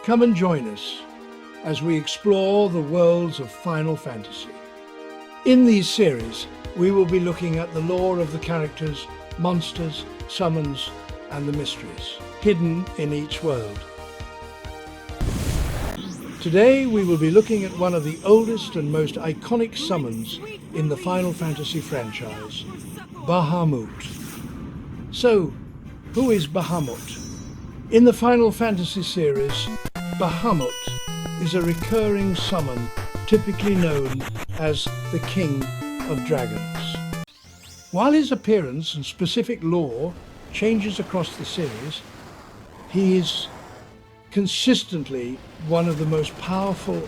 Come and join us as we explore the worlds of Final Fantasy. In these series, we will be looking at the lore of the characters, monsters, summons, and the mysteries hidden in each world. Today, we will be looking at one of the oldest and most iconic summons in the Final Fantasy franchise, Bahamut. So, who is Bahamut? In the Final Fantasy series, Bahamut is a recurring summon typically known as the King of Dragons. While his appearance and specific lore changes across the series, he is consistently one of the most powerful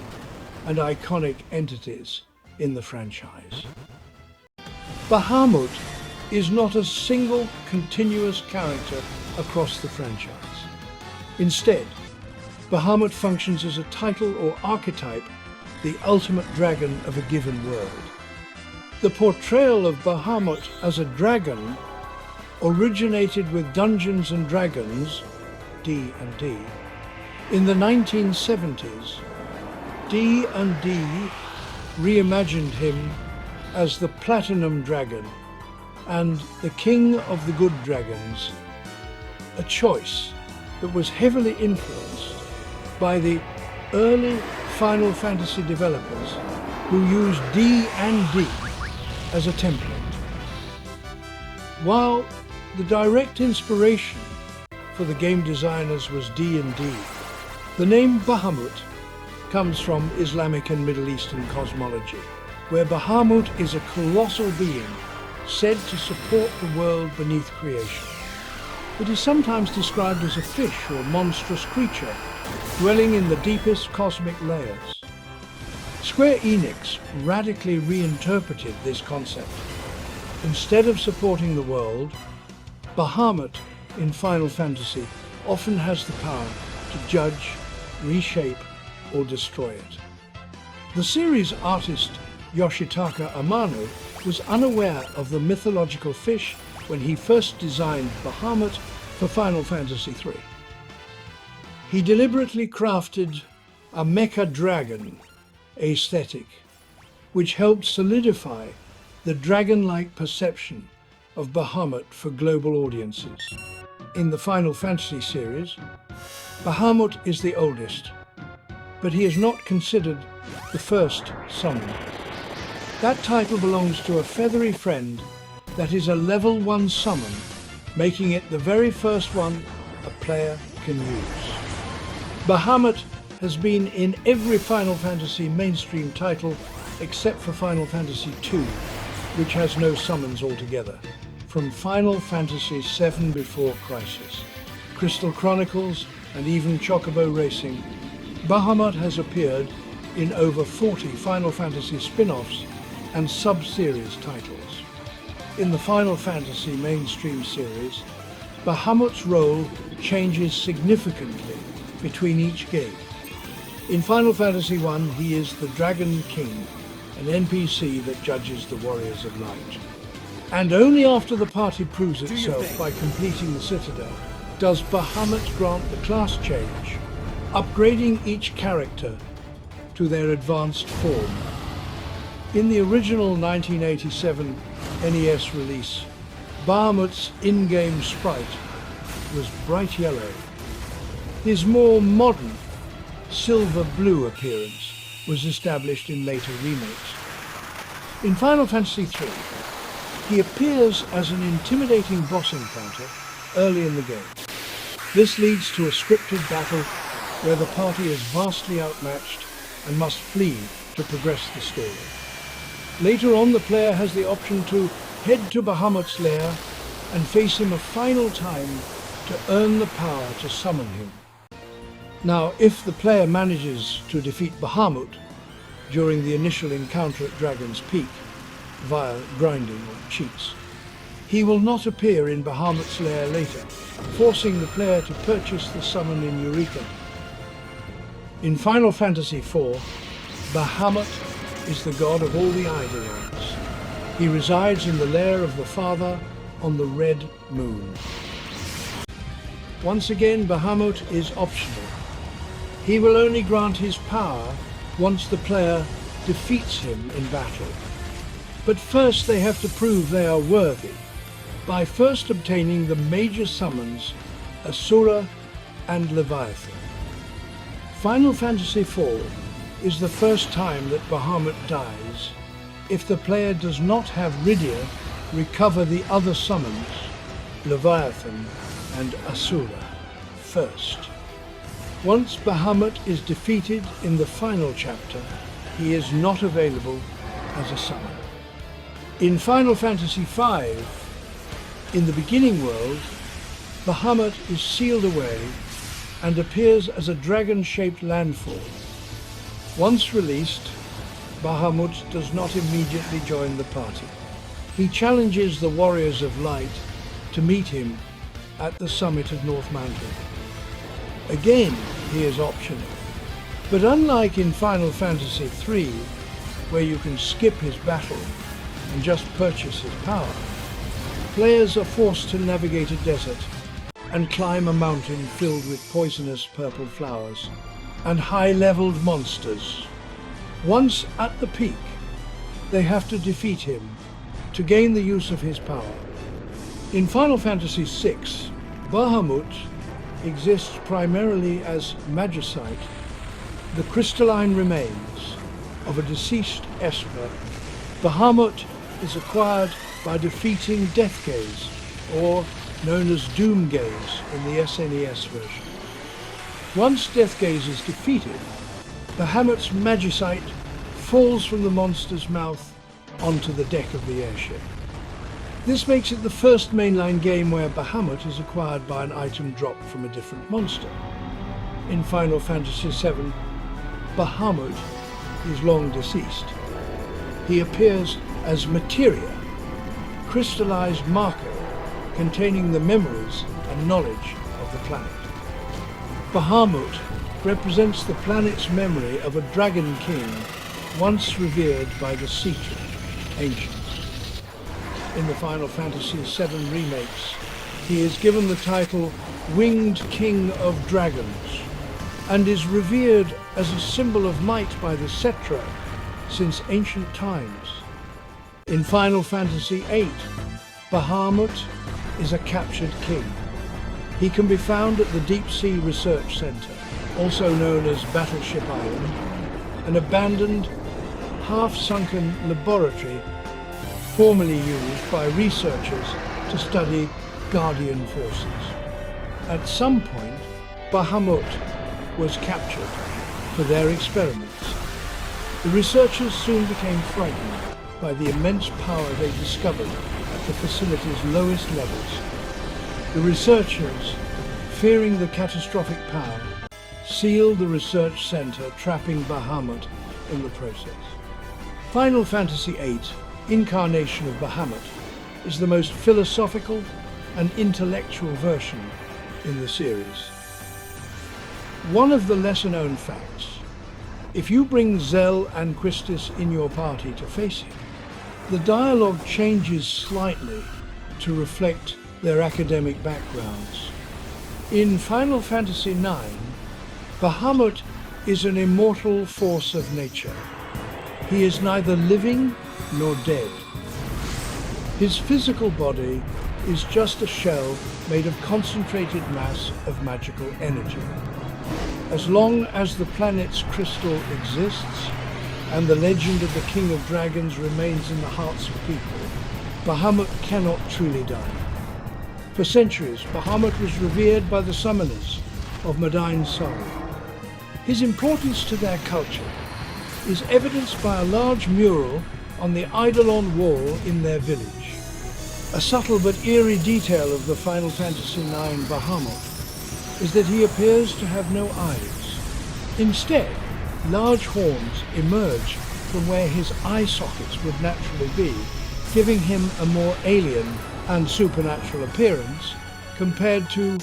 and iconic entities in the franchise. Bahamut is not a single continuous character across the franchise. Instead, Bahamut functions as a title or archetype, the ultimate dragon of a given world. The portrayal of Bahamut as a dragon originated with Dungeons and Dragons, D&D, in the 1970s. D&D reimagined him as the Platinum Dragon and the King of the Good Dragons, a choice that was heavily influenced by the early Final Fantasy developers who used D&D as a template. While the direct inspiration for the game designers was D&D, the name Bahamut comes from Islamic and Middle Eastern cosmology, where Bahamut is a colossal being said to support the world beneath creation. It is sometimes described as a fish or monstrous creature dwelling in the deepest cosmic layers. Square Enix radically reinterpreted this concept. Instead of supporting the world, Bahamut in Final Fantasy often has the power to judge, reshape, or destroy it. The series artist Yoshitaka Amano was unaware of the mythological fish when he first designed Bahamut for Final Fantasy III. He deliberately crafted a mecha dragon aesthetic, which helped solidify the dragon-like perception of Bahamut for global audiences. In the Final Fantasy series, Bahamut is the oldest, but he is not considered the first summon. That title belongs to a feathery friend that is a level 1 summon, making it the very first one a player can use. Bahamut has been in every Final Fantasy mainstream title except for Final Fantasy II, which has no summons altogether. From Final Fantasy VII Before Crisis, Crystal Chronicles, and even Chocobo Racing, Bahamut has appeared in over 40 Final Fantasy spin-offs and sub-series titles. In the Final Fantasy mainstream series, Bahamut's role changes significantly between each game. In Final Fantasy I, he is the Dragon King, an NPC that judges the Warriors of Light. And only after the party proves itself by completing the Citadel does Bahamut grant the class change, upgrading each character to their advanced form. In the original 1987 NES release, Bahamut's in-game sprite was bright yellow. His more modern silver-blue appearance was established in later remakes. In Final Fantasy III, he appears as an intimidating boss encounter early in the game. This leads to a scripted battle where the party is vastly outmatched and must flee to progress the story. Later on, the player has the option to head to Bahamut's lair and face him a final time to earn the power to summon him. Now, if the player manages to defeat Bahamut during the initial encounter at Dragon's Peak via grinding or cheats, he will not appear in Bahamut's lair later, forcing the player to purchase the summon in Eureka. In Final Fantasy IV, Bahamut is the god of all the Eidolons. He resides in the lair of the Father on the Red Moon. Once again, Bahamut is optional. He will only grant his power once the player defeats him in battle. But first they have to prove they are worthy by first obtaining the major summons Asura and Leviathan. Final Fantasy IV is the first time that Bahamut dies if the player does not have Rydia recover the other summons, Leviathan and Asura, first. Once Bahamut is defeated in the final chapter, he is not available as a summon. In Final Fantasy V, in the beginning world, Bahamut is sealed away and appears as a dragon-shaped landfall. Once released, Bahamut does not immediately join the party. He challenges the Warriors of Light to meet him at the summit of North Mountain. Again, he is optional. But unlike in Final Fantasy III, where you can skip his battle and just purchase his power, players are forced to navigate a desert and climb a mountain filled with poisonous purple flowers and high-leveled monsters. Once at the peak, they have to defeat him to gain the use of his power. In Final Fantasy VI, Bahamut exists primarily as magicite, the crystalline remains of a deceased Esper. Bahamut is acquired by defeating Deathgaze, or known as Doomgaze in the SNES version. Once Deathgaze is defeated, Bahamut's magicite falls from the monster's mouth onto the deck of the airship. This makes it the first mainline game where Bahamut is acquired by an item dropped from a different monster. In Final Fantasy VII, Bahamut is long deceased. He appears as materia, crystallized marker containing the memories and knowledge of the planet. Bahamut represents the planet's memory of a dragon king once revered by the Seeker ancients. In the Final Fantasy VII remakes, he is given the title Winged King of Dragons and is revered as a symbol of might by the Cetra since ancient times. In Final Fantasy VIII, Bahamut is a captured king. He can be found at the Deep Sea Research Center, also known as Battleship Island, an abandoned, half-sunken laboratory formerly used by researchers to study Guardian forces. At some point, Bahamut was captured for their experiments. The researchers soon became frightened by the immense power they discovered at the facility's lowest levels. The researchers, fearing the catastrophic power, sealed the research center, trapping Bahamut in the process. Final Fantasy VIII, Incarnation of Bahamut, is the most philosophical and intellectual version in the series. One of the lesser-known facts: if you bring Zell and Christus in your party to face him, the dialogue changes slightly to reflect their academic backgrounds. In Final Fantasy IX, Bahamut is an immortal force of nature. He is neither living nor dead. His physical body is just a shell made of concentrated mass of magical energy. As long as the planet's crystal exists and the legend of the King of Dragons remains in the hearts of people, Bahamut cannot truly die. For centuries, Bahamut was revered by the summoners of Madain Sol. His importance to their culture is evidenced by a large mural on the Eidolon wall in their village. A subtle but eerie detail of the Final Fantasy IX Bahamut is that he appears to have no eyes. Instead, large horns emerge from where his eye sockets would naturally be, giving him a more alien and supernatural appearance compared to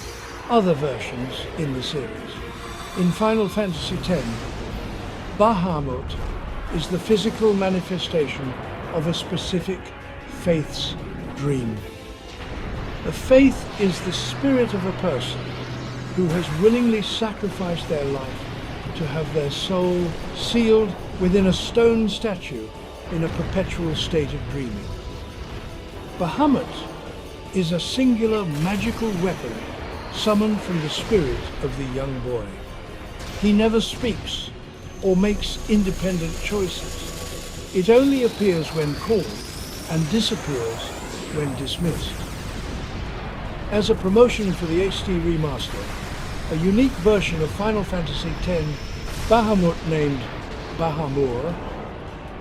other versions in the series. In Final Fantasy X, Bahamut is the physical manifestation of a specific faith's dream. A faith is the spirit of a person who has willingly sacrificed their life to have their soul sealed within a stone statue in a perpetual state of dreaming. Bahamut is a singular magical weapon summoned from the spirit of the young boy. He never speaks or makes independent choices. It only appears when called and disappears when dismissed. As a promotion for the HD remaster, a unique version of Final Fantasy X Bahamut named Bahamut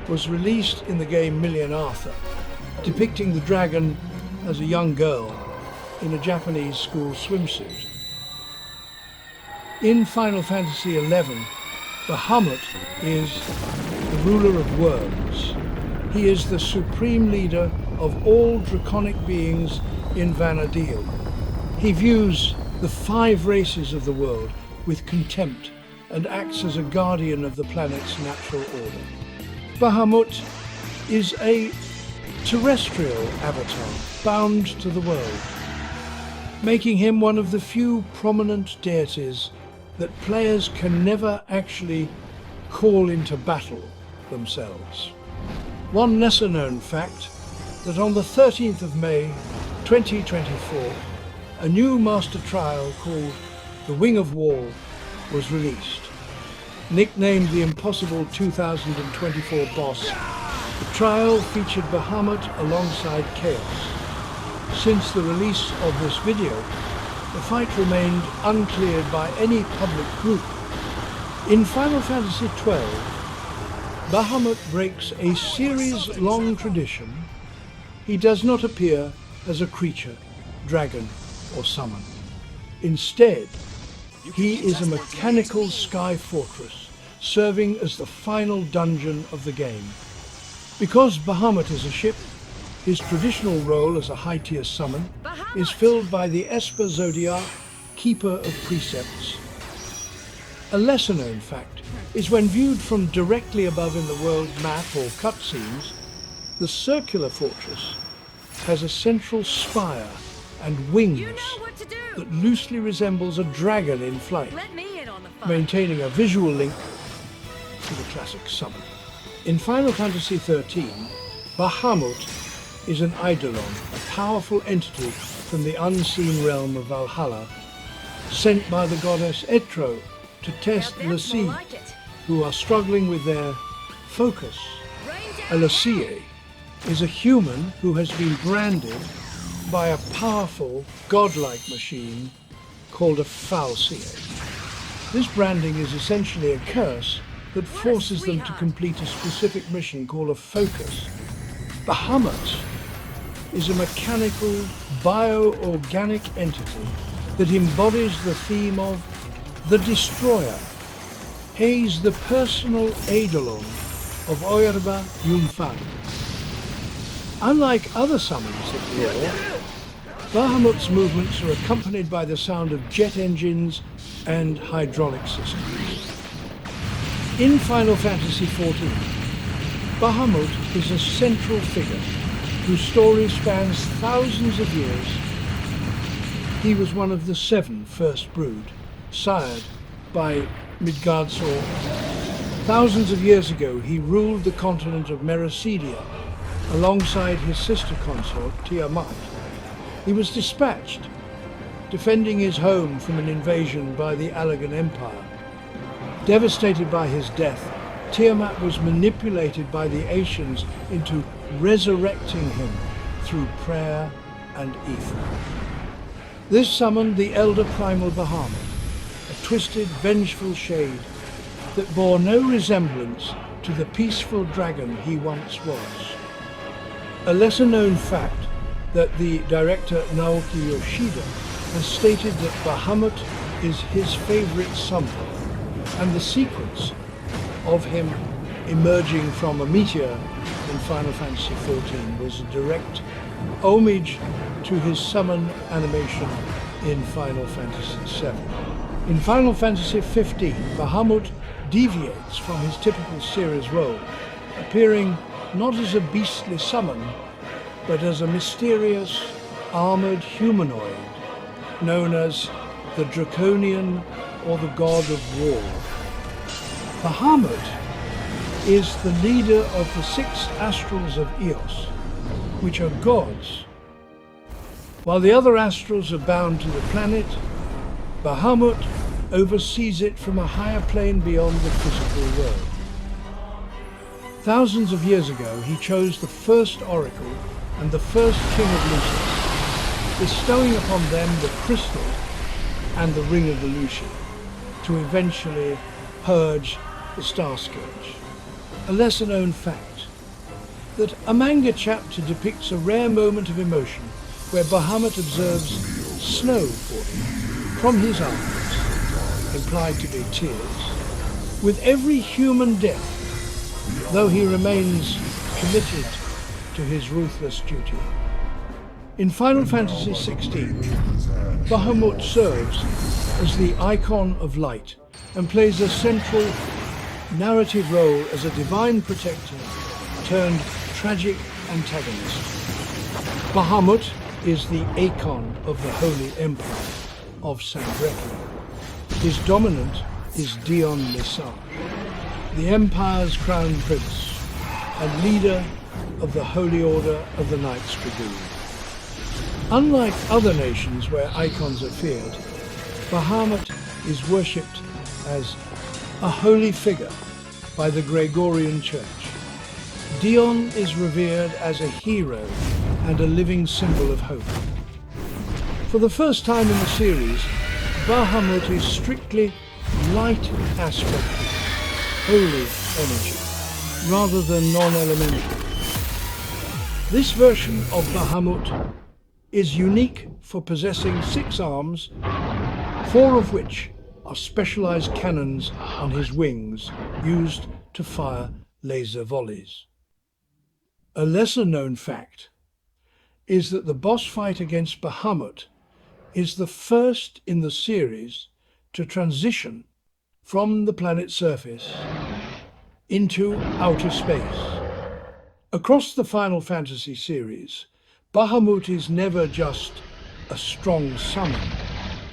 was released in the game Million Arthur, depicting the dragon as a young girl in a Japanese school swimsuit. In Final Fantasy XI, Bahamut is the ruler of worms. He is the supreme leader of all draconic beings in Vana'diel. He views the 5 races of the world with contempt and acts as a guardian of the planet's natural order. Bahamut is a terrestrial avatar bound to the world, making him one of the few prominent deities that players can never actually call into battle themselves. One lesser-known fact, that on the 13th of May 2024, a new master trial called The Wing of War was released. Nicknamed the Impossible 2024 boss, the trial featured Bahamut alongside Chaos. Since the release of this video, the fight remained uncleared by any public group. In Final Fantasy XII, Bahamut breaks a series-long tradition. He does not appear as a creature, dragon, or summon. Instead, he is a mechanical sky fortress, serving as the final dungeon of the game. Because Bahamut is a ship, his traditional role as a high-tier summon is filled by the Esper Zodiac, Keeper of Precepts. A lesser-known fact is when viewed from directly above in the world map or cutscenes, the circular fortress has a central spire and wings that loosely resembles a dragon in flight, maintaining a visual link to the classic summon. In Final Fantasy XIII, Bahamut is an Eidolon, a powerful entity from the unseen realm of Valhalla, sent by the goddess Etro to test Lassie, who are struggling with their focus. A Lassie is a human who has been branded by a powerful, godlike machine called a Fal'Cie. This branding is essentially a curse that forces them to complete a specific mission called a focus. Bahamut is a mechanical, bio-organic entity that embodies the theme of the Destroyer. He's the personal Eidolon of Oerba Yumfang. Unlike other summons at Lore, Bahamut's movements are accompanied by the sound of jet engines and hydraulic systems. In Final Fantasy XIV, Bahamut is a central figure whose story spans thousands of years. He was one of the 7 First Brood, sired by Midgardsormr. Thousands of years ago, he ruled the continent of Meracedia alongside his sister consort, Tiamat. He was dispatched, defending his home from an invasion by the Allagan Empire. Devastated by his death, Tiamat was manipulated by the Asians into resurrecting him through prayer and ether. This summoned the elder primal Bahamut, a twisted, vengeful shade that bore no resemblance to the peaceful dragon he once was. A lesser-known fact that the director Naoki Yoshida has stated that Bahamut is his favorite summon, and the sequence of him emerging from a meteor in Final Fantasy XIV was a direct homage to his summon animation in Final Fantasy VII. In Final Fantasy XV, Bahamut deviates from his typical series role, appearing not as a beastly summon, but as a mysterious, armored humanoid known as the Draconian or the God of War. Bahamut is the leader of the 6 astrals of Eos, which are gods. While the other astrals are bound to the planet, Bahamut oversees it from a higher plane beyond the physical world. Thousands of years ago, he chose the first oracle and the first king of Lucius, bestowing upon them the crystal and the ring of the Lucian, to eventually purge the Star Scourge. A lesser-known fact, that a manga chapter depicts a rare moment of emotion where Bahamut observes snow falling from his eyes, implied to be tears. With every human death, though he remains committed to his ruthless duty. In Final Fantasy XVI, Bahamut serves as the icon of light and plays a central narrative role as a divine protector turned tragic antagonist. Bahamut is the Akon of the Holy Empire of Sanbreque. His dominant is Dion Lesage, the Empire's crown prince and leader of the Holy Order of the Knights Dragoon. Unlike other nations where icons are feared, Bahamut is worshipped as a holy figure by the Gregorian Church. Dion is revered as a hero and a living symbol of hope. For the first time in the series, Bahamut is strictly light aspected, holy energy, rather than non-elemental. This version of Bahamut is unique for possessing 6 arms, 4 of which are specialized cannons on his wings used to fire laser volleys. A lesser-known fact is that the boss fight against Bahamut is the first in the series to transition from the planet's surface into outer space. Across the Final Fantasy series, Bahamut is never just a strong summon.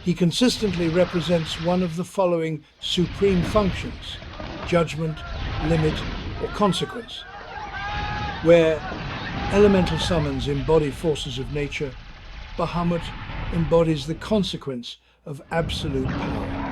He consistently represents one of the following supreme functions: judgment, limit, or consequence. Where elemental summons embody forces of nature, Bahamut embodies the consequence of absolute power.